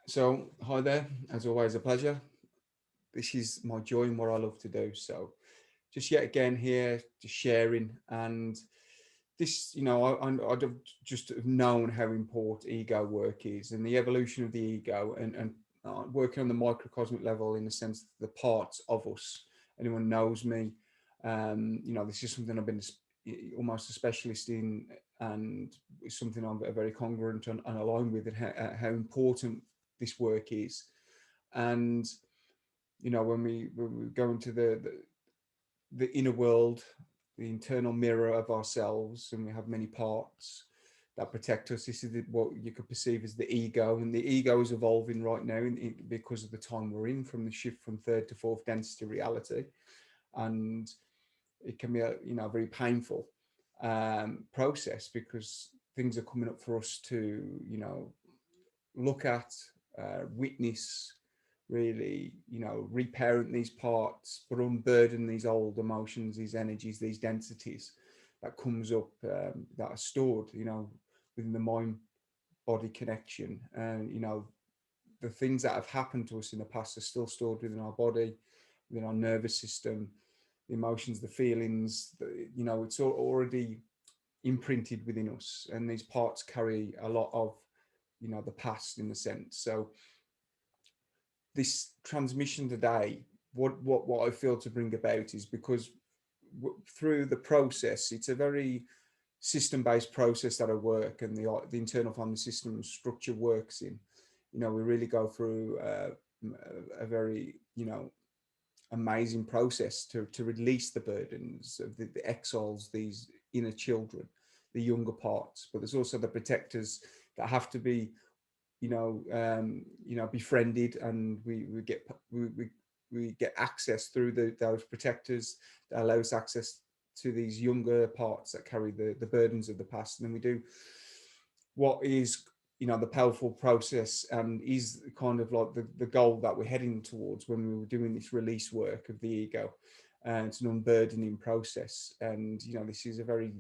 So, hi there. As always, a pleasure. This is my joy and what I love to do. So, just yet again here, just sharing. And this, I'd have just have known how important ego work is and the evolution of the ego and working on the microcosmic level in the sense of the parts of us. Anyone knows me, this is something I've been almost a specialist in, and it's something I'm very congruent and aligned with, and how important this work is. And when we go into the inner world, the internal mirror of ourselves, and we have many parts that protect us. This is what you could perceive as the ego, and the ego is evolving right now because of the time we're in, from the shift from third to fourth density reality, and it can be a very painful process, because things are coming up for us to look at, witness, really, reparent these parts, but unburden these old emotions, these energies, these densities that comes up, that are stored, within the mind body connection. And, the things that have happened to us in the past are still stored within our body, within our nervous system, the emotions, the feelings, it's already imprinted within us. And these parts carry a lot of, the past, in a sense. So this transmission today, what I feel to bring about is because through the process, it's a very system-based process that I work, and the internal family system structure works in. We really go through a very amazing process to release the burdens of the exiles, these inner children, the younger parts. But there's also the protectors that have to be befriended, and we get access through those protectors that allows access to these younger parts that carry the burdens of the past. And then we do what is the powerful process, and is kind of like the goal that we're heading towards when we were doing this release work of the ego. And it's an unburdening process, and this is a very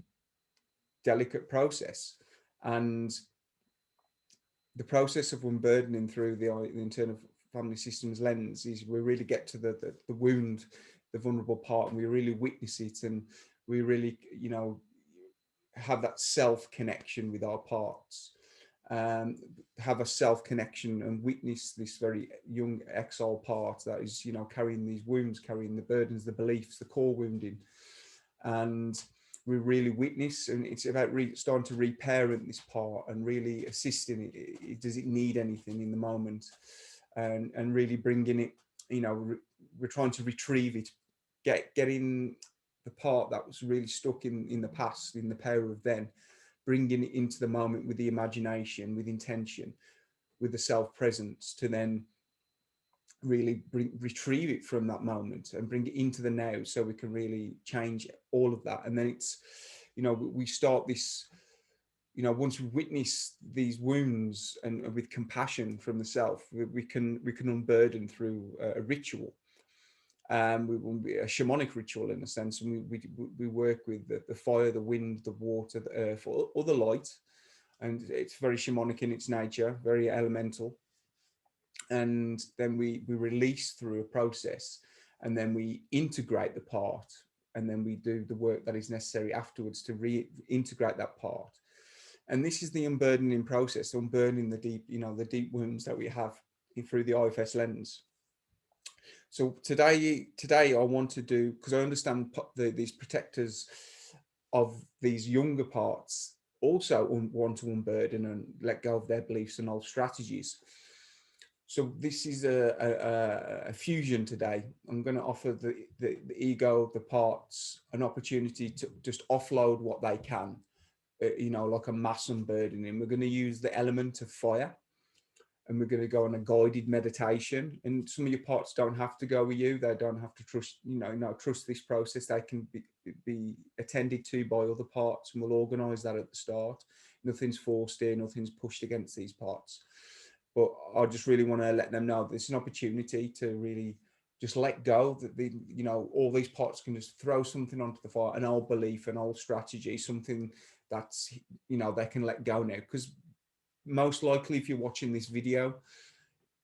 delicate process. And the process of unburdening through the internal family systems lens is we really get to the wound, the vulnerable part, and we really witness it, and we really have that self connection with our parts, um, have a self connection and witness this very young exile part that is carrying these wounds, carrying the burdens, the beliefs, the core wounding. And we really witness, and it's about starting to reparent this part and really assisting it. Does it need anything in the moment? And really bringing it, we're trying to retrieve it, getting the part that was really stuck in the past, in the power of then, bringing it into the moment with the imagination, with intention, with the self presence, to then really retrieve it from that moment and bring it into the now, so we can really change all of that. And then it's, we start this, once we witness these wounds, and with compassion from the self, we can unburden through a ritual. A shamanic ritual, in a sense, and we work with the fire, the wind, the water, the earth, or the light. And it's very shamanic in its nature, very elemental. And then we release through a process, and then we integrate the part, and then we do the work that is necessary afterwards to reintegrate that part. And this is the unburdening process, unburdening the deep, the deep wounds that we have through the IFS lens. So today I want to do, because I understand these protectors of these younger parts also want to unburden and let go of their beliefs and old strategies. So this is a fusion today. I'm going to offer the ego, the parts, an opportunity to just offload what they can, like a mass unburdening. We're going to use the element of fire, and we're going to go on a guided meditation. And some of your parts don't have to go with you. They don't have to trust, trust this process. They can be attended to by other parts, and we'll organise that at the start. Nothing's forced here, nothing's pushed against these parts. But I just really want to let them know there's an opportunity to really just let go, that all these parts can just throw something onto the fire, an old belief, an old strategy, something that's, they can let go now. Because most likely, if you're watching this video,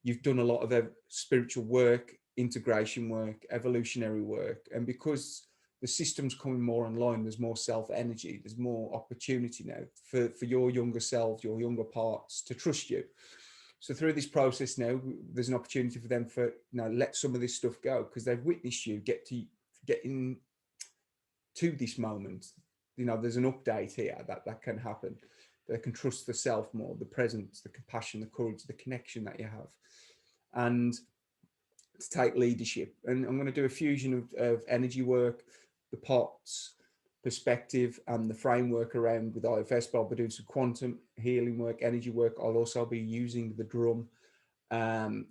you've done a lot of spiritual work, integration work, evolutionary work, and because the system's coming more online, there's more self energy, there's more opportunity now for your younger selves, your younger parts to trust you. So through this process now, there's an opportunity for them for, let some of this stuff go, because they've witnessed you get into this moment. There's an update here that can happen. They can trust the self more, the presence, the compassion, the courage, the connection that you have, and to take leadership. And I'm going to do a fusion of energy work, the pots perspective, and the framework around with IFS, but I'll be doing some quantum healing work, energy work. I'll also be using the drum.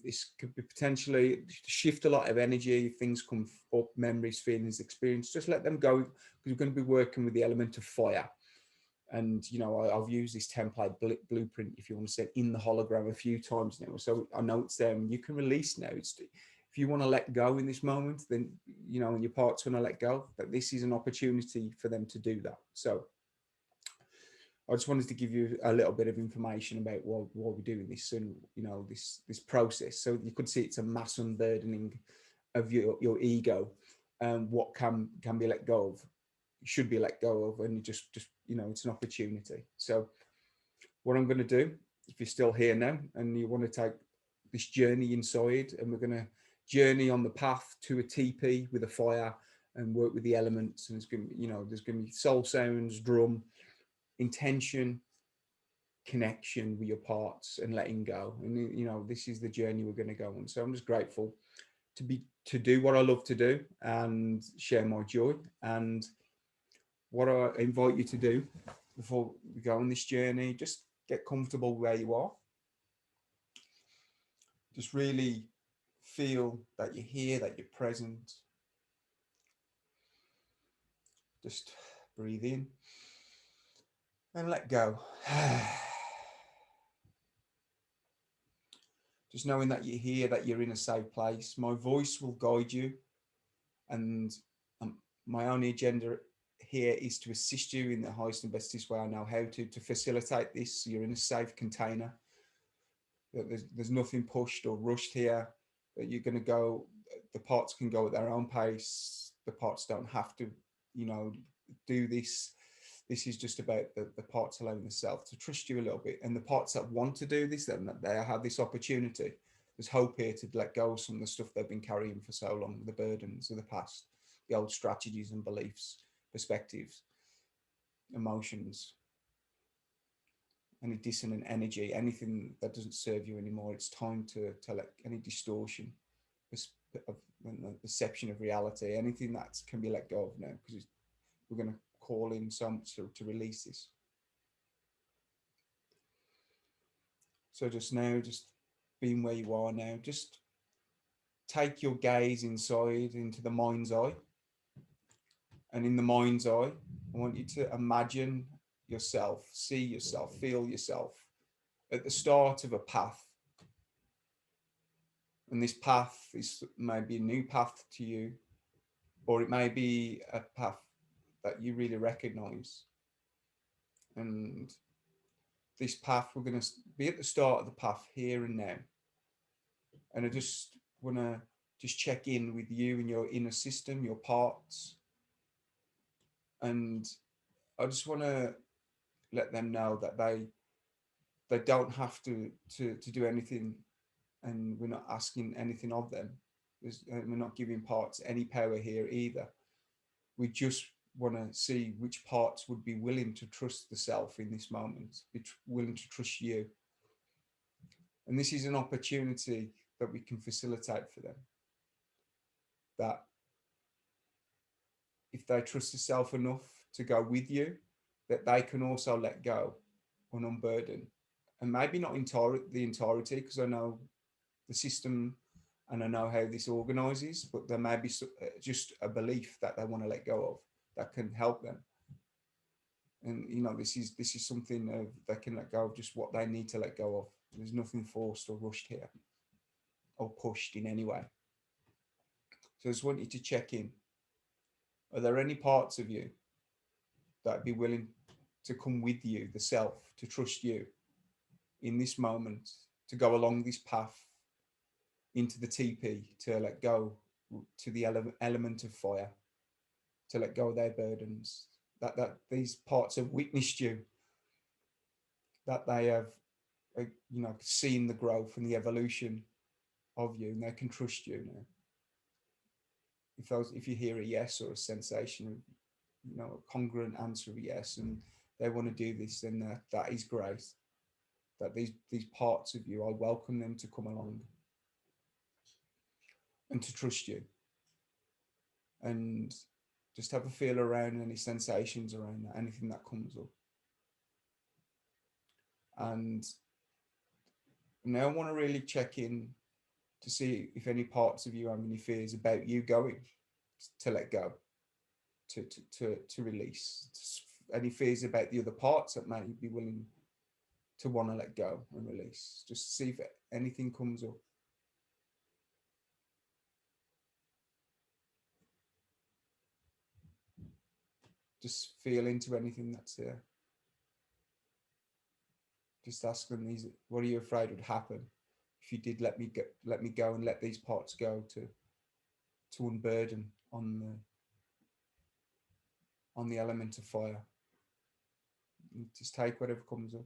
This could be potentially shift a lot of energy. Things come up, memories, feelings, experience. Just let them go, because we're going to be working with the element of fire. And I've used this template blueprint, if you want to say, in the hologram a few times now, so I know it's there. You can release now. If you want to let go in this moment, then and your parts want to let go, that this is an opportunity for them to do that. So I just wanted to give you a little bit of information about why we're doing this, and this process. So you could see it's a mass unburdening of your ego, and what can be let go of, should be let go of, and just it's an opportunity. So what I'm going to do, if you're still here now and you want to take this journey inside, and we're going to journey on the path to a TP with a fire and work with the elements, and there's going to be soul sounds, drum, intention, connection with your parts, and letting go. And this is the journey we're going to go on. So I'm just grateful to do what I love to do and share my joy. And what I invite you to do before we go on this journey, just get comfortable where you are. Just really feel that you're here, that you're present. Just breathe in and let go. Just knowing that you're here, that you're in a safe place. My voice will guide you, and my only agenda here is to assist you in the highest and bestest way I know how to facilitate this. So you're in a safe container. There's nothing pushed or rushed here. That you're going to go. The parts can go at their own pace. The parts don't have to, do this. This is just about the parts allowing the self to trust you a little bit, and the parts that want to do this, then that they have this opportunity. There's hope here to let go of some of the stuff they've been carrying for so long, the burdens of the past, the old strategies and beliefs, perspectives, emotions, any dissonant energy, anything that doesn't serve you anymore. It's time to let any distortion of the perception of reality, anything that can be let go of now, because we're going to call in some to release this. So just now, just being where you are now, just take your gaze inside into the mind's eye. And in the mind's eye, I want you to imagine yourself, see yourself, feel yourself at the start of a path. And this path may be a new path to you, or it may be a path that you really recognize. And this path, we're going to be at the start of the path here and now. And I just want to just check in with you and your inner system, your parts. And I just want to let them know that they don't have to do anything, and we're not asking anything of them. We're not giving parts any power here either. We just want to see which parts would be willing to trust the self in this moment, be willing to trust you. And this is an opportunity that we can facilitate for them. That if they trust the self enough to go with you, that they can also let go and unburden. And maybe not the entirety, because I know the system and I know how this organizes, but there may be just a belief that they want to let go of that can help them. And this is something they can let go of, just what they need to let go of. There's nothing forced or rushed here or pushed in any way. So I just want you to check in. Are there any parts of you that'd be willing to come with you, the self, to trust you in this moment, to go along this path into the TP, to let go to the element of fire, to let go of their burdens, that these parts have witnessed you, that they have seen the growth and the evolution of you, and they can trust you now. If you hear a yes or a sensation, a congruent answer of yes, and they want to do this, then that is great. That these parts of you, I welcome them to come along and to trust you, and just have a feel around any sensations around that, anything that comes up. And now I want to really check in to see if any parts of you have any fears about you going to let go, to release, any fears about the other parts that may be willing to want to let go and release. Just see if anything comes up. Just feel into anything that's here. Just ask them, what are you afraid would happen if you did let me go and let these parts go, to unburden on the element of fire. And just take whatever comes up.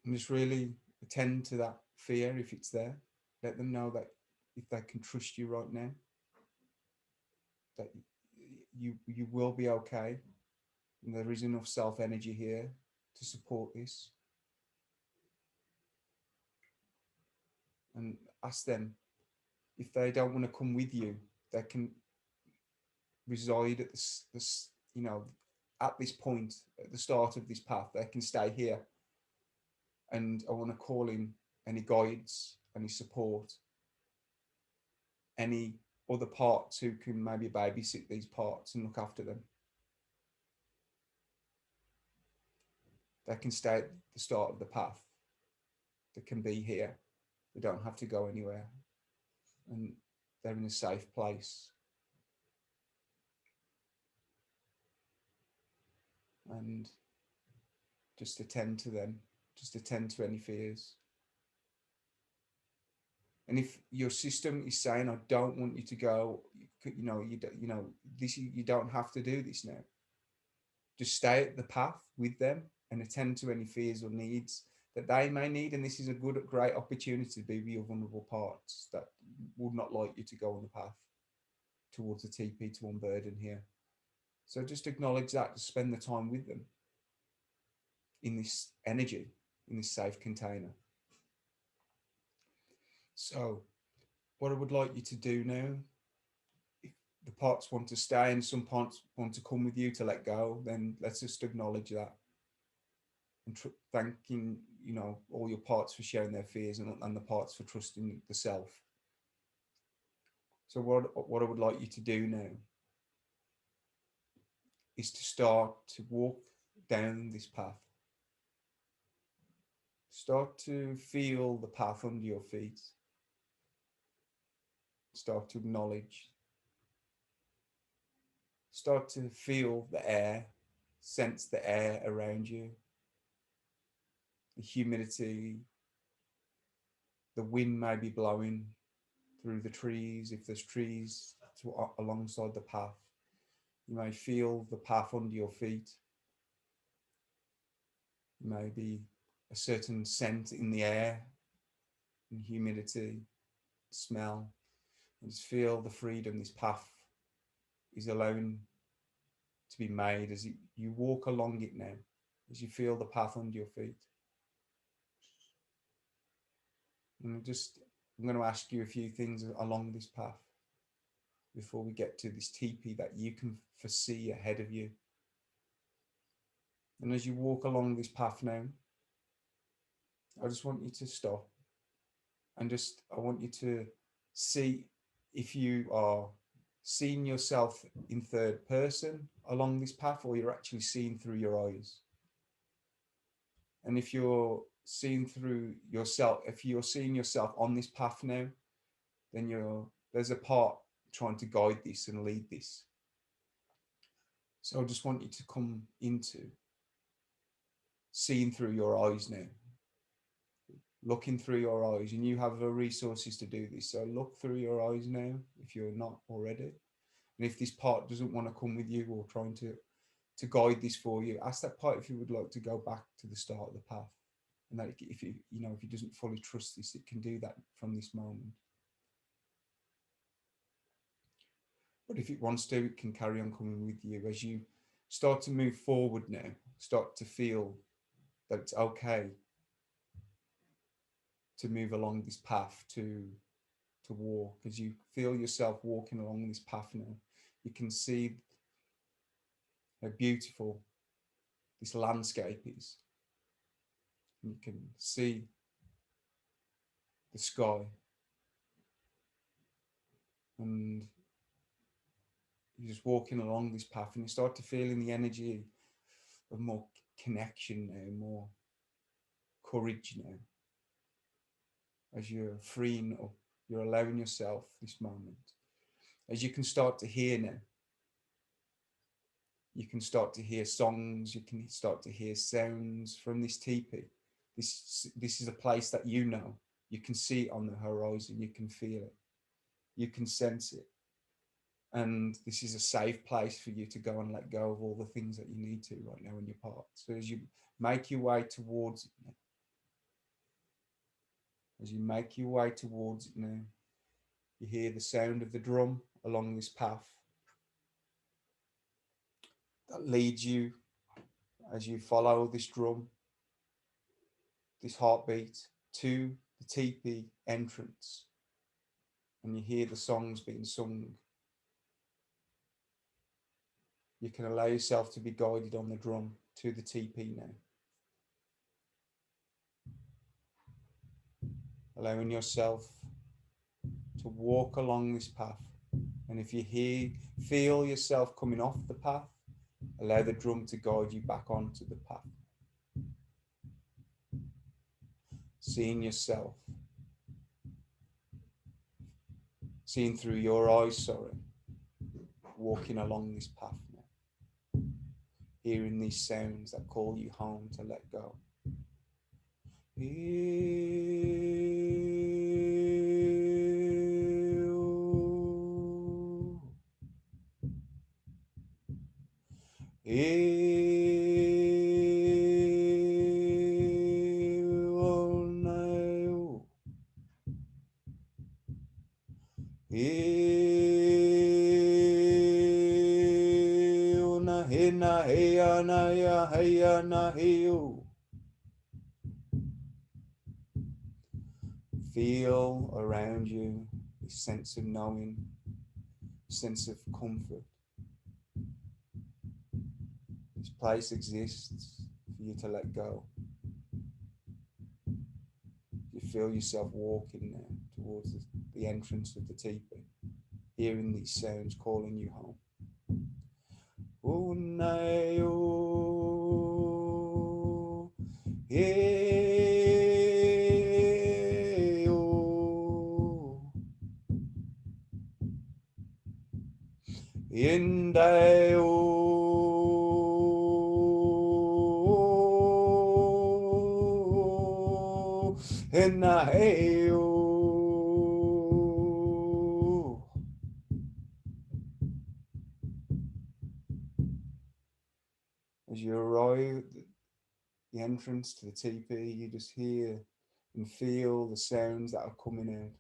And just really attend to that fear if it's there. Let them know that if they can trust you right now, that you will be okay. And there is enough self energy here to support this. And ask them if they don't want to come with you, they can reside at this at this point, at the start of this path. They can stay here. And I want to call in any guides, any support, any other parts who can maybe babysit these parts and look after them. They can stay at the start of the path. They can be here. They don't have to go anywhere. And they're in a safe place. And just attend to them. Just attend to any fears. And if your system is saying, I don't want you to go, you don't have to do this now. Just stay at the path with them and attend to any fears or needs that they may need. And this is a great opportunity to be with your vulnerable parts that would not like you to go on the path towards the TP, to unburden here. So just acknowledge that, to spend the time with them in this energy, in this safe container. So what I would like you to do now, if the parts want to stay and some parts want to come with you to let go, then let's just acknowledge that. And thanking, all your parts for sharing their fears, and the parts for trusting the self. So what I would like you to do now is to start to walk down this path. Start to feel the path under your feet. Start to acknowledge. Start to feel the air, sense the air around you, the humidity. The wind may be blowing through the trees, if there's trees alongside the path. You may feel the path under your feet. Maybe a certain scent in the air, and humidity, smell, and just feel the freedom this path is allowing to be made as you walk along it now, as you feel the path under your feet. And I'm going to ask you a few things along this path before we get to this teepee that you can foresee ahead of you. And as you walk along this path now, I just want you to stop and I want you to see if you are seeing yourself in third person along this path, or you're actually seeing through your eyes. And if you're seeing through yourself, if you're seeing yourself on this path now, then there's a part trying to guide this and lead this. So I just want you to come into seeing through your eyes now, looking through your eyes, and you have the resources to do this. So look through your eyes now if you're not already. And if this part doesn't want to come with you or trying to guide this for you, ask that part if you would like to go back to the start of the path. And that if you know if it doesn't fully trust this, it can do that from this moment. But if it wants to, it can carry on coming with you as you start to move forward now. Start to feel that it's okay to move along this path, to walk. As you feel yourself walking along this path now, you can see how beautiful this landscape is. And you can see the sky, and you're just walking along this path, and you start to feel in the energy of more connection now, more courage now. As you're freeing up, you're allowing yourself this moment. As you can start to hear now, you can start to hear songs, you can start to hear sounds from this teepee. This is a place that you know. You can see it on the horizon, you can feel it, you can sense it. And this is a safe place for you to go and let go of all the things that you need to right now in your part. So as you make your way towards it now, as you make your way towards it now, you hear the sound of the drum along this path that leads you as you follow this drum, this heartbeat, to the teepee entrance. And you hear the songs being sung. You can allow yourself to be guided on the drum to the teepee now. Allowing yourself to walk along this path. And if you feel yourself coming off the path, allow the drum to guide you back onto the path. Seeing yourself, seeing through your eyes, walking along this path now. Hearing these sounds that call you home to let go. Feel around you this sense of knowing, sense of comfort. This place exists for you to let go. You feel yourself walking now towards the entrance of the teepee, hearing these sounds calling you home. As you arrive at the entrance to the teepee, you just hear and feel the sounds that are coming out.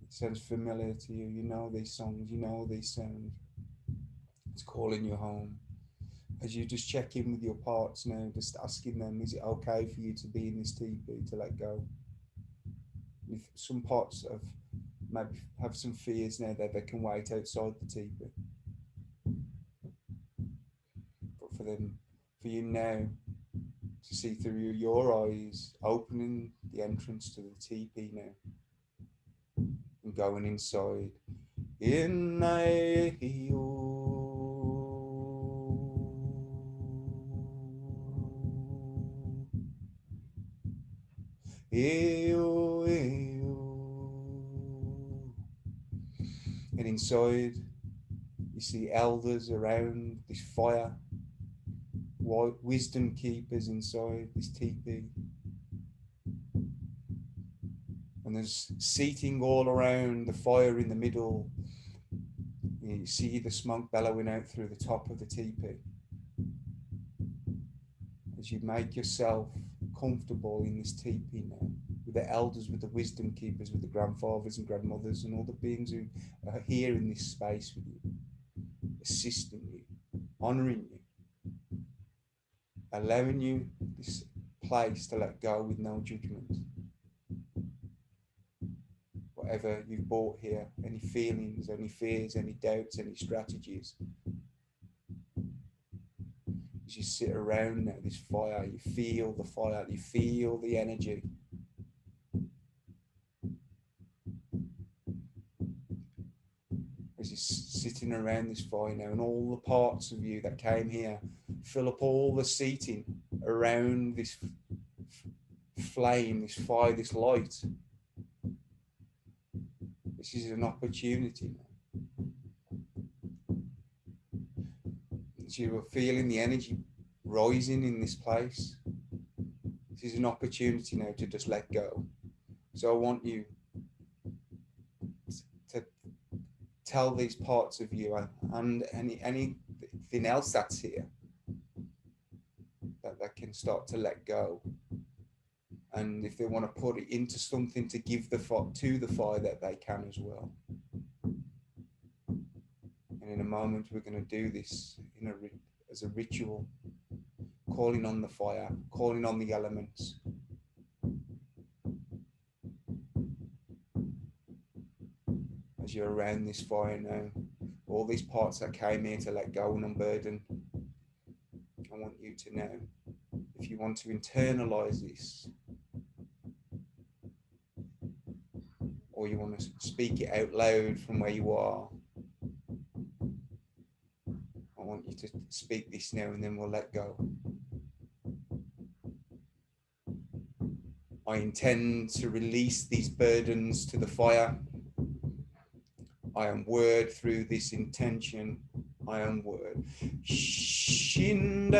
It sounds familiar to you. You know these songs, you know these sounds. It's calling you home. As you just check in with your parts now, just asking them, is it okay for you to be in this teepee, to let go? If some parts of maybe have some fears now that they can wait outside the teepee. But for you now, to see through your eyes, opening the entrance to the teepee now, and going inside. And inside, you see elders around this fire, wisdom keepers inside this teepee. And there's seating all around the fire in the middle. You see the smoke bellowing out through the top of the teepee. As you make yourself comfortable in this teepee now, with the elders, with the wisdom keepers, with the grandfathers and grandmothers, and all the beings who are here in this space with you, assisting you, honoring you, allowing you this place to let go with no judgment. Whatever you've brought here, any feelings, any fears, any doubts, any strategies, as you sit around now this fire, you feel the fire, you feel the energy. As you're sitting around this fire now, and all the parts of you that came here fill up all the seating around this flame, this fire, this light. This is an opportunity now. As you are feeling the energy rising in this place, this is an opportunity now to just let go. So I want you to tell these parts of you and anything else that's here that can start to let go. And if they want to put it into something to give to the fire, that they can as well. And in a moment, we're going to do this as a ritual, calling on the fire, calling on the elements. As you're around this fire now, all these parts that came here to let go and unburden, I want you to know, if you want to internalize this, or you want to speak it out loud from where you are, I want you to speak this now, and then we'll let go. I intend to release these burdens to the fire. I am word through this intention. I am word. Shinde.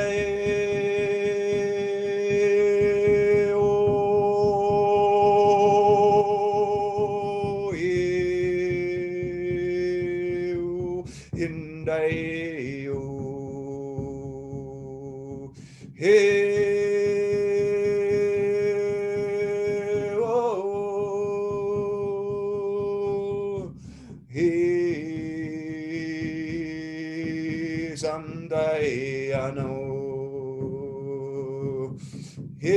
Someday I know. Hey,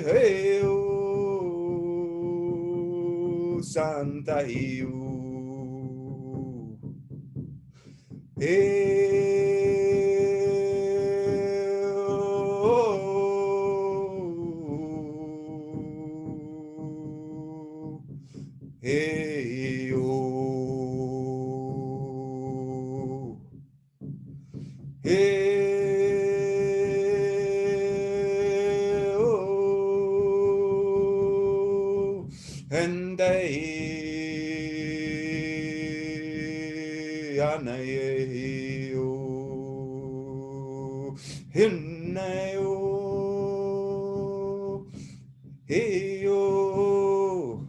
hey, oh, Santa you. Hey, oh, hey, oh. Hey, oh, and I oh, and I oh, hey, oh,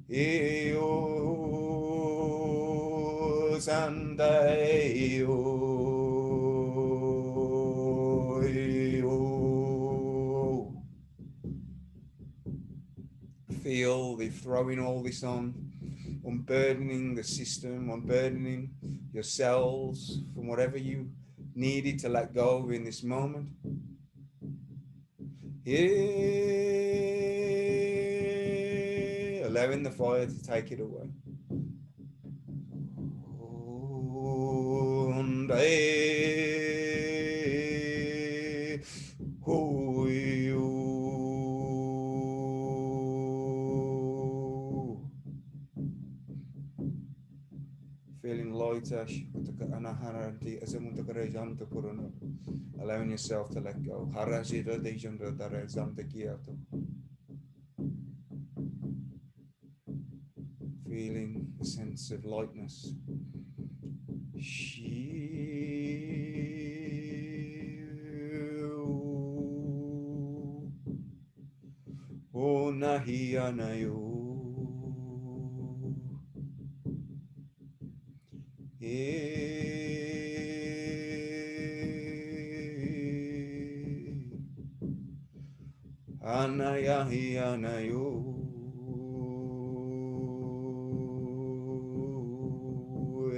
hey, oh, Sunday, oh. Feel the throwing all this on, unburdening the system, unburdening yourselves from whatever you needed to let go of in this moment. Yeah, allowing the fire to take it away. Feeling lighter, allowing yourself to let go. Feeling a sense of lightness, O nahi anayo. Anayahi anayo.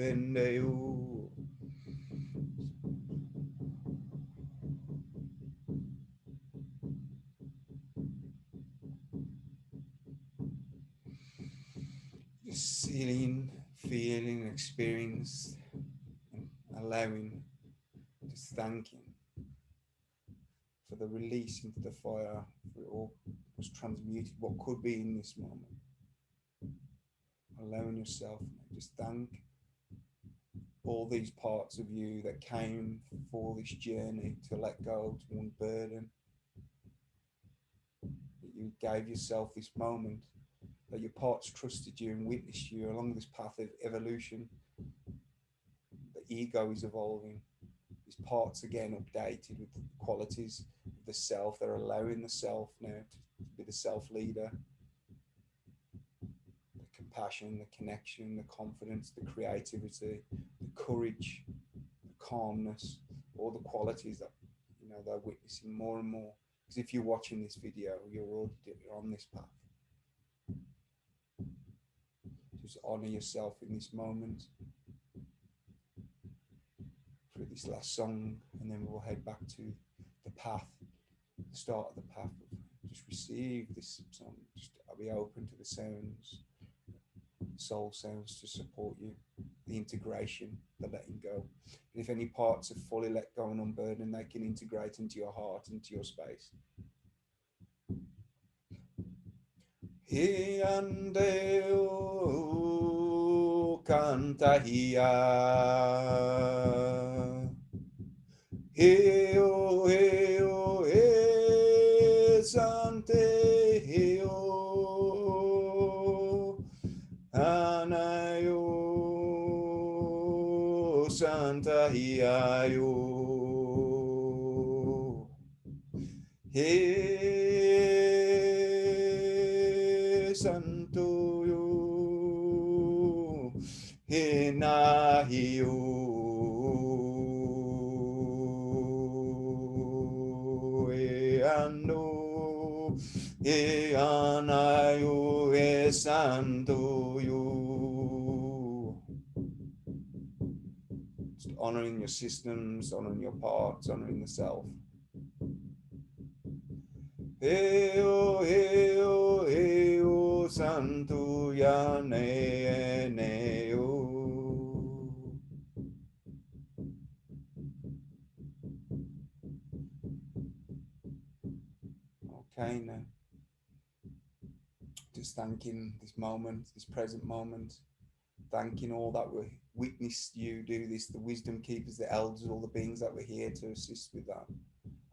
Endeyo. Just feeling, experience, and allowing, just thanking for the release into the fire, for it all was transmuted, what could be in this moment. Allowing yourself, just thank all these parts of you that came for this journey to let go, to unburden. That you gave yourself this moment, that your parts trusted you and witnessed you along this path of evolution. The ego is evolving. These parts again updated with the qualities of the self. They're allowing the self now to be the self leader. The compassion, the connection, the confidence, the creativity, the courage, the calmness, all the qualities that they're witnessing more and more. Because if you're watching this video, you're on this path. Just honor yourself in this moment through this last song, and then we'll head back to the path, the start of the path. Just receive this song. Just be open to the sounds, soul sounds to support you, the integration, the letting go. And if any parts are fully let go and unburdened, they can integrate into your heart, into your space. He andeo canta hia. Heo, heo, he sante heo. Anayo santa hiayo. He santo yo. He nahio. He ando. He anayo. He santo yo. Just honoring your systems, honoring your parts, honoring the self. Heo, heo, heo, santo ya ne neo. Okay, now just thanking this moment, this present moment, thanking all that we witnessed you do this, the wisdom keepers, the elders, all the beings that were here to assist with that.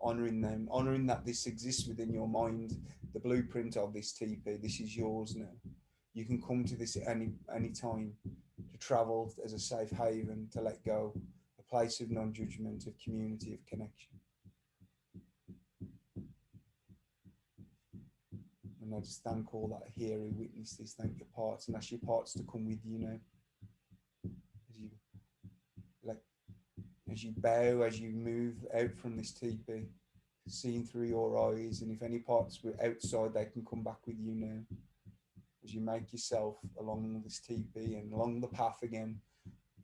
Honoring them, honoring that this exists within your mind, the blueprint of this TP. This is yours now. You can come to this at any time, to travel as a safe haven, to let go, a place of non-judgment, of community, of connection. And I just thank all that are here who witnessed this. Thank your parts, and ask your parts to come with you now. As you bow, as you move out from this TP, seeing through your eyes, and if any parts were outside, they can come back with you now. As you make yourself along this TP and along the path again,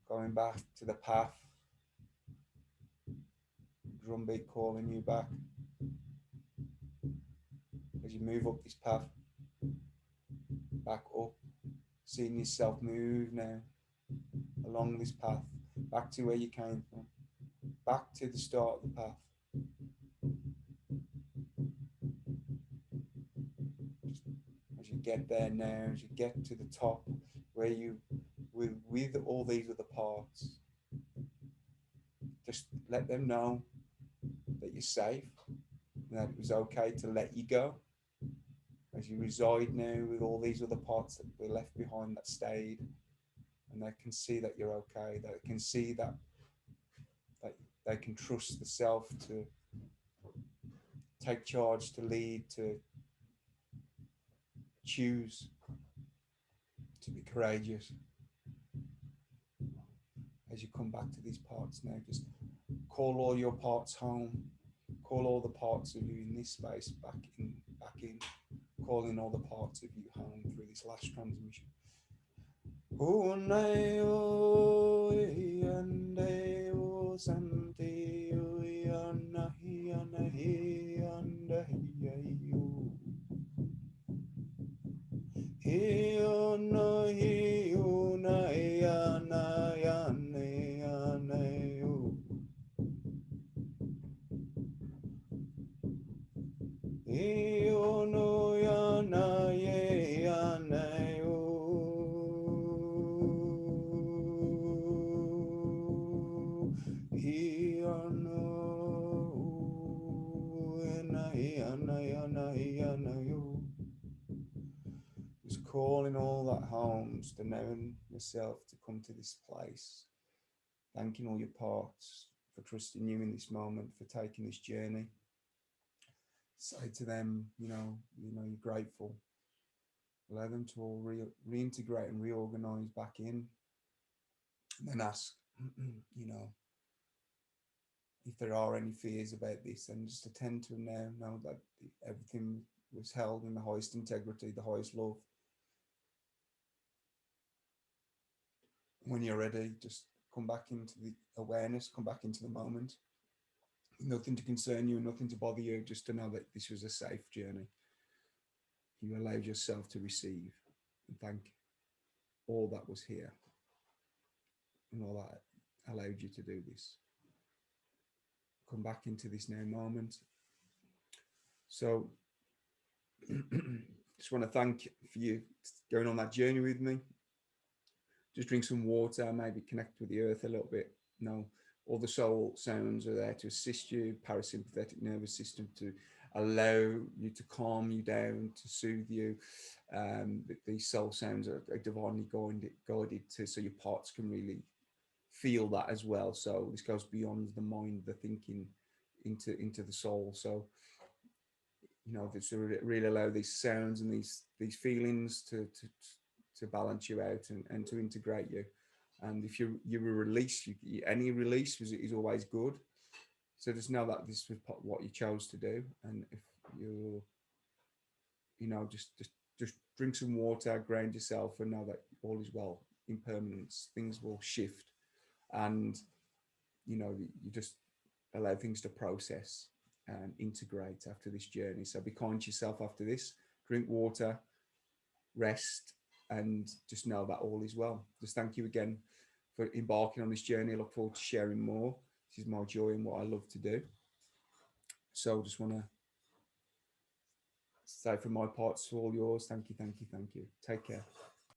going back to the path, drumbeat calling you back. As you move up this path, back up, seeing yourself move now along this path, back to where you came from, back to the start of the path. As you get there now, as you get to the top, where you, with all these other parts, just let them know that you're safe, and that it was okay to let you go. As you reside now with all these other parts that were left behind, that stayed, and they can see that you're okay. They can see that they can trust the self to take charge, to lead, to choose, to be courageous. As you come back to these parts now, just call all your parts home. Call all the parts of you in this space back in, back in. Calling all the parts of you home through this last transmission. Just calling all that home, just allowing yourself to come to this place, thanking all your parts for trusting you in this moment, for taking this journey. Say to them, you're grateful. Allow them to all reintegrate and reorganize back in. And then ask, if there are any fears about this, and just attend to them now. Know that everything was held in the highest integrity, the highest love. When you're ready, just come back into the awareness, come back into the moment. Nothing to concern you, nothing to bother you, just to know that this was a safe journey. You allowed yourself to receive and thank all that was here and all that allowed you to do this. Come back into this now moment. So just want to thank for you going on that journey with me. Just drink some water, maybe connect with the earth a little bit. All the soul sounds are there to assist you, parasympathetic nervous system to allow you to calm you down, to soothe you. These soul sounds are divinely guided to, so your parts can really feel that as well. So this goes beyond the mind, the thinking, into the soul. So this really allow these sounds and these feelings to balance you out and to integrate you. And if you were released, any release is always good. So just know that this was what you chose to do. And if just drink some water, ground yourself, and know that all is well. Impermanence, things will shift, and you just allow things to process and integrate after this journey. So be kind to yourself after this. Drink water, rest, and just know that all is well. Just thank you again for embarking on this journey. I look forward to sharing more. This is my joy and what I love to do. So just want to say from my parts to all yours, thank you, thank you, thank you. Take care.